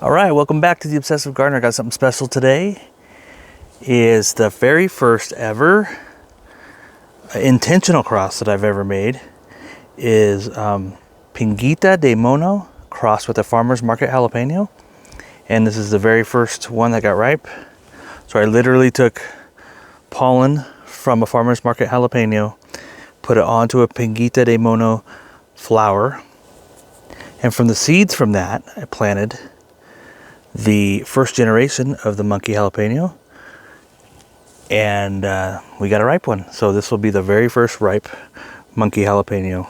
All right, welcome back to the Obsessive Gardener. I got something special today. Is the very first ever intentional cross that I've ever made. Is Pinguita de Mono crossed with a farmer's market jalapeno. And this is the very first one that got ripe. So I literally took pollen from a farmer's market jalapeno, put it onto a Pinguita de Mono flower. And from the seeds from that, I planted the first generation of the monkey jalapeno, and we got a ripe one. So this will be the very first ripe monkey jalapeno.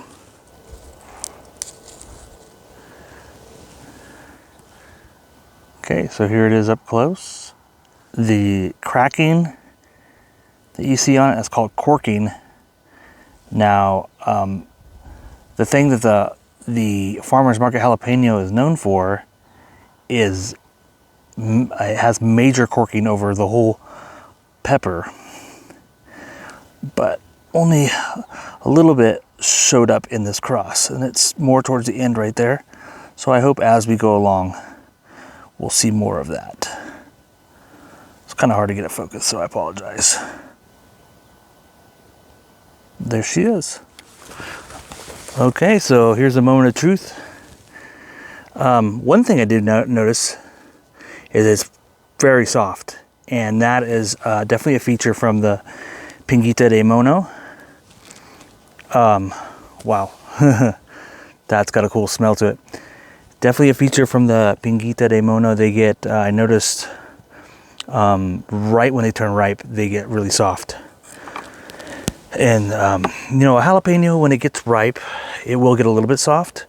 Okay, so here it is up close. The cracking that you see on it is called corking. Now, the thing that the farmer's market jalapeno is known for is it has major corking over the whole pepper, but only a little bit showed up in this cross, and it's more towards the end right there. So I hope as we go along we'll see more of that. It's kind of hard to get it focused, so I apologize. There she is. Okay, so here's a moment of truth. One thing I did notice is it's very soft, and that is definitely a feature from the Pinguita de Mono. Wow, that's got a cool smell to it. Definitely a feature from the Pinguita de Mono. They get, I noticed, right when they turn ripe, they get really soft. And you know, a jalapeno, when it gets ripe, it will get a little bit soft,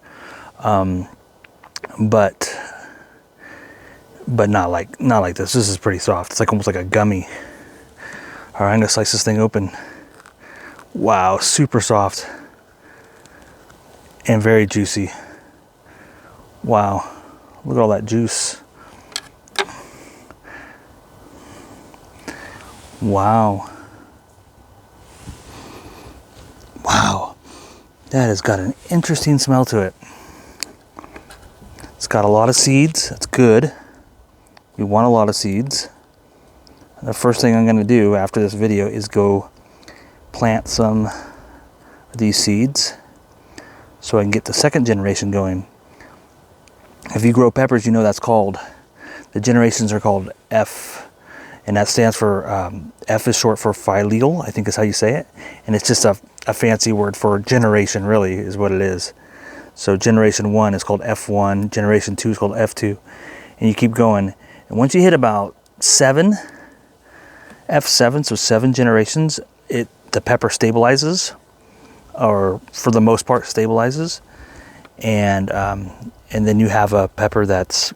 but not like this. This is pretty soft. It's like almost like a gummy. All right, I'm gonna slice this thing open. Wow, super soft and very juicy. Wow, look at all that juice. Wow. Wow, that has got an interesting smell to it. It's got a lot of seeds. That's good. You want a lot of seeds. The first thing I'm going to do after this video is go plant some of these seeds so I can get the second generation going. If you grow peppers, you know that's called, the generations are called F, and that stands for, F is short for filial, I think is how you say it. And it's just a fancy word for generation, really, is what it is. So generation 1 is called F1, generation 2 is called F2, and you keep going. And once you hit about 7, F7, so 7 generations, the pepper stabilizes, or for the most part stabilizes, and then you have a pepper that's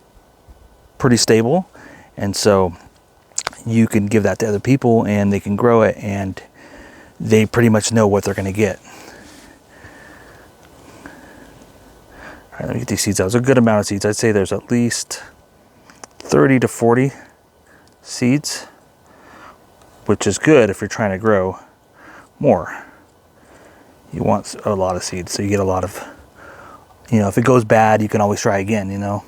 pretty stable, and so you can give that to other people and they can grow it, and they pretty much know what they're going to get. All right, let me get these seeds out. There's a good amount of seeds. I'd say there's at least 30 to 40 seeds, which is good if you're trying to grow more. You want a lot of seeds, so you get a lot of, you know, if it goes bad, you can always try again, you know.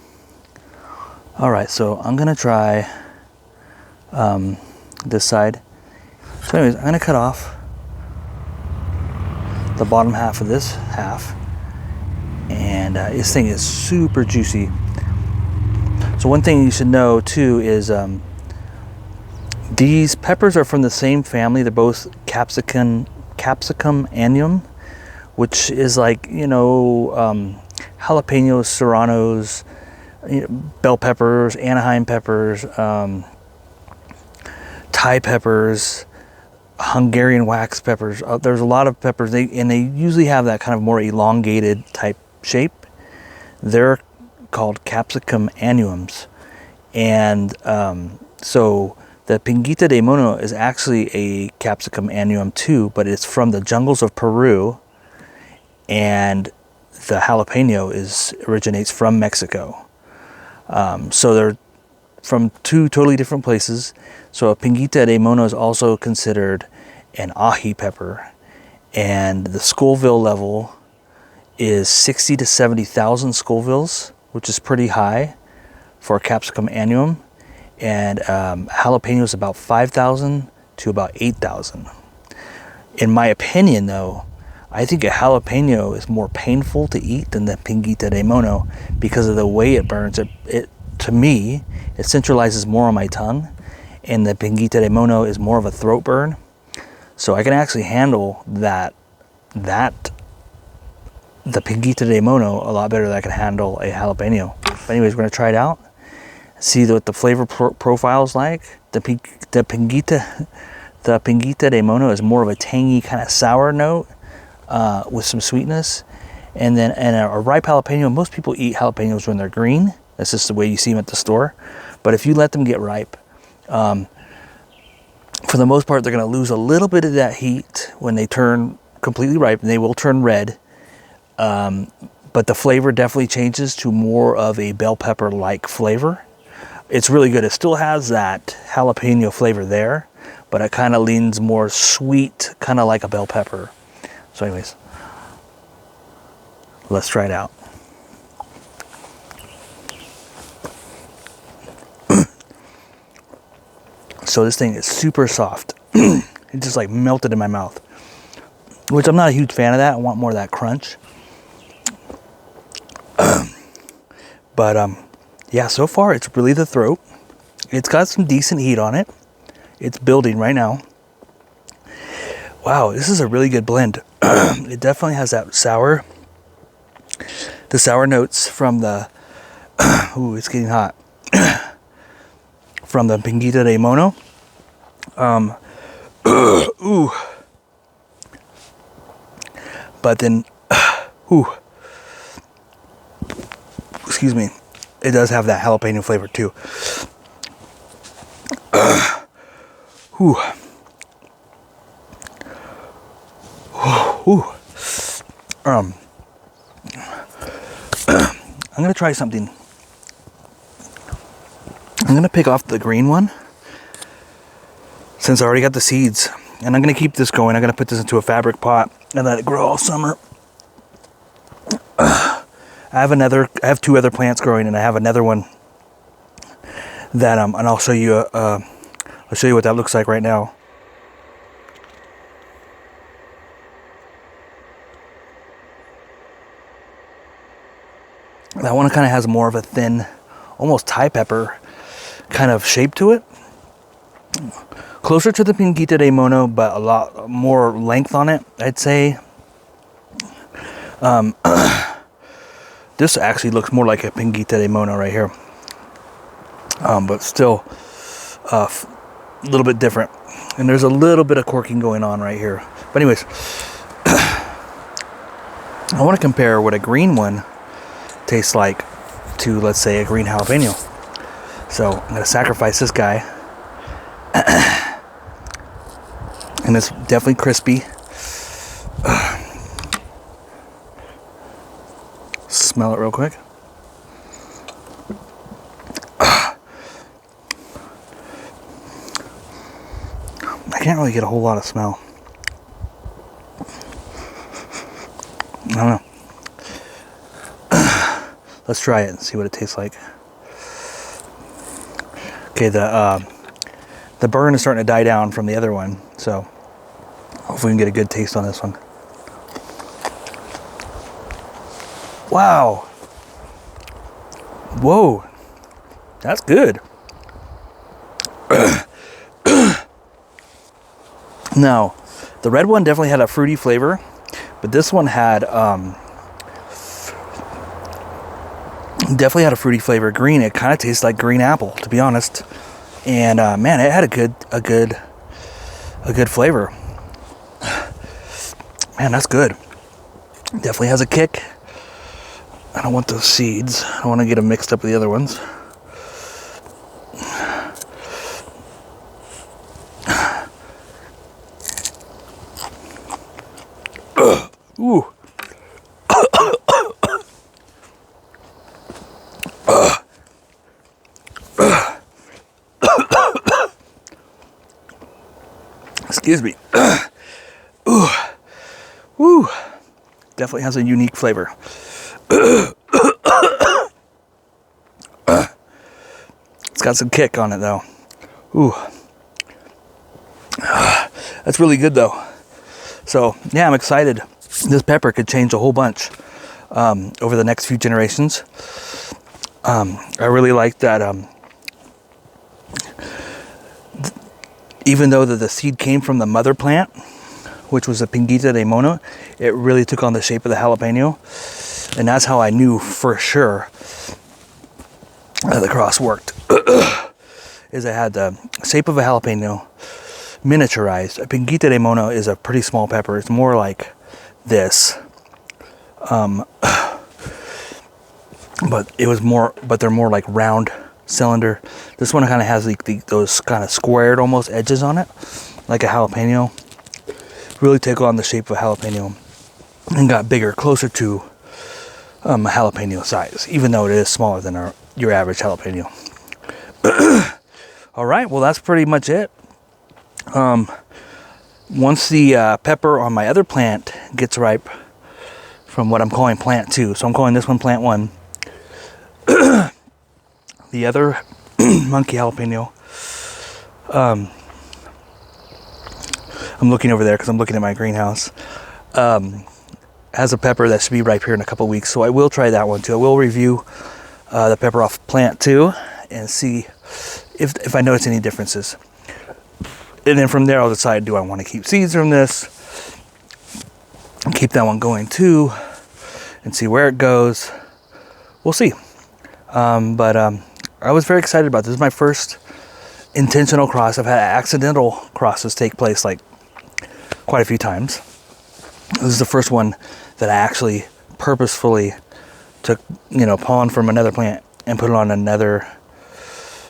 All right, so I'm gonna try this side. So anyways, I'm gonna cut off the bottom half of this half, and this thing is super juicy. So one thing you should know too is these peppers are from the same family. They're both capsicum annuum, which is like, you know, jalapenos, serranos, you know, bell peppers, Anaheim peppers, Thai peppers, Hungarian wax peppers. There's a lot of peppers, and they usually have that kind of more elongated type shape. They're called capsicum annuums, and so the Pinguita de Mono is actually a capsicum annuum too, but it's from the jungles of Peru, and the jalapeno originates from Mexico. So they're from 2 totally different places. So a Pinguita de Mono is also considered an ají pepper, and the Scoville level is 60 to 70,000 Scovilles, which is pretty high for capsicum annuum, and jalapeno is about 5,000 to about 8,000. In my opinion, though, I think a jalapeno is more painful to eat than the piñita de mono because of the way it burns. It to me, it centralizes more on my tongue, and the piñita de mono is more of a throat burn. So I can actually handle the piñita de mono a lot better than I can handle a jalapeno. But anyways, we're gonna try it out, see what the flavor profile is like. The piñita de mono is more of a tangy kind of sour note with some sweetness, and then a ripe jalapeno. Most people eat jalapenos when they're green. That's just the way you see them at the store. But if you let them get ripe, for the most part, they're going to lose a little bit of that heat when they turn completely ripe, and they will turn red. But the flavor definitely changes to more of a bell pepper-like flavor. It's really good. It still has that jalapeno flavor there, but it kind of leans more sweet, kind of like a bell pepper. So anyways, let's try it out. So this thing is super soft. It just like melted in my mouth, which I'm not a huge fan of that. I want more of that crunch. But yeah, so far it's really the throat. It's got some decent heat on it. It's building right now. Wow, this is a really good blend. It definitely has that sour, the sour notes from the, ooh, it's getting hot, from the piñita de mono. Ooh. But then, ooh, excuse me, it does have that jalapeno flavor too. Ooh. Ooh. I'm gonna try something. I'm gonna pick off the green one since I already got the seeds, and I'm gonna keep this going. I'm gonna put this into a fabric pot and let it grow all summer. I have two other plants growing, and I have another one that and I'll show you what that looks like right now. That one kind of has more of a thin, almost Thai pepper kind of shape to it. Closer to the piñita de mono, but a lot more length on it, I'd say. This actually looks more like a piñita de mono right here. But still a little bit different. And there's a little bit of corking going on right here. But anyways, I want to compare what a green one tastes like to, let's say, a green jalapeno. So I'm going to sacrifice this guy. And it's definitely crispy. Smell it real quick. I can't really get a whole lot of smell. I don't know. Let's try it and see what it tastes like. Okay, the burn is starting to die down from the other one, so hopefully we can get a good taste on this one. Wow. Whoa. That's good. Now, the red one definitely had a fruity flavor, but this one had definitely had a fruity flavor. Green, it kind of tastes like green apple, to be honest. And man, it had a good flavor. Man, that's good. Definitely has a kick. I don't want those seeds. I don't want to get them mixed up with the other ones. Ooh. Excuse me. Ooh. Woo. Definitely has a unique flavor. It's got some kick on it though. Ooh. That's really good though. So yeah, I'm excited. This pepper could change a whole bunch over the next few generations. I really like that even though the seed came from the mother plant, which was a Pinguita de Mono, it really took on the shape of the jalapeno. And that's how I knew for sure the cross worked. Is it had the shape of a jalapeno miniaturized. A Pinguita de Mono is a pretty small pepper. It's more like this. But it was more, but they're more like round cylinder. This one kind of has like those kind of squared almost edges on it, like a jalapeno. Really took on the shape of a jalapeno and got bigger, closer to a jalapeno size, even though it is smaller than your average jalapeno. All right, well, that's pretty much it. Once the pepper on my other plant gets ripe, from what I'm calling plant 2, so I'm calling this one plant 1. The other monkey jalapeno, I'm looking over there because I'm looking at my greenhouse, has a pepper that should be ripe here in a couple weeks, so I will try that one too. I will review the pepper off plant 2 and see if I notice any differences. And then from there I'll decide, do I want to keep seeds from this and keep that one going too and see where it goes. We'll see. But I was very excited about this. This is my first intentional cross. I've had accidental crosses take place like quite a few times. This is the first one that I actually purposefully took, pollen from another plant and put it on another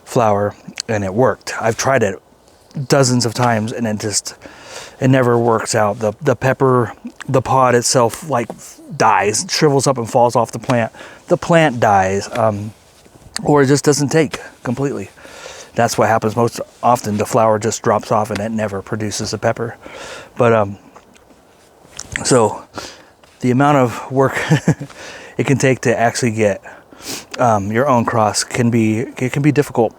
flower, and it worked. I've tried it dozens of times and it never works out. The pepper, the pod itself like dies, shrivels up and falls off the plant. The plant dies, or it just doesn't take completely. That's what happens most often. The flower just drops off and it never produces a pepper. But so the amount of work it can take to actually get your own cross can be difficult.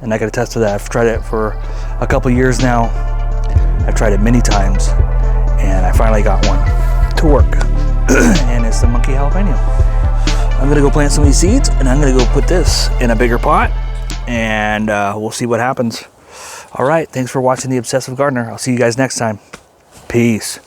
And I can attest to that. I've tried it for a couple years now. I've tried it many times, and I finally got one to work. And it's the monkey jalapeno. I'm gonna go plant some of these seeds, and I'm gonna go put this in a bigger pot, and we'll see what happens. All right, thanks for watching The Obsessive Gardener. I'll see you guys next time. Peace.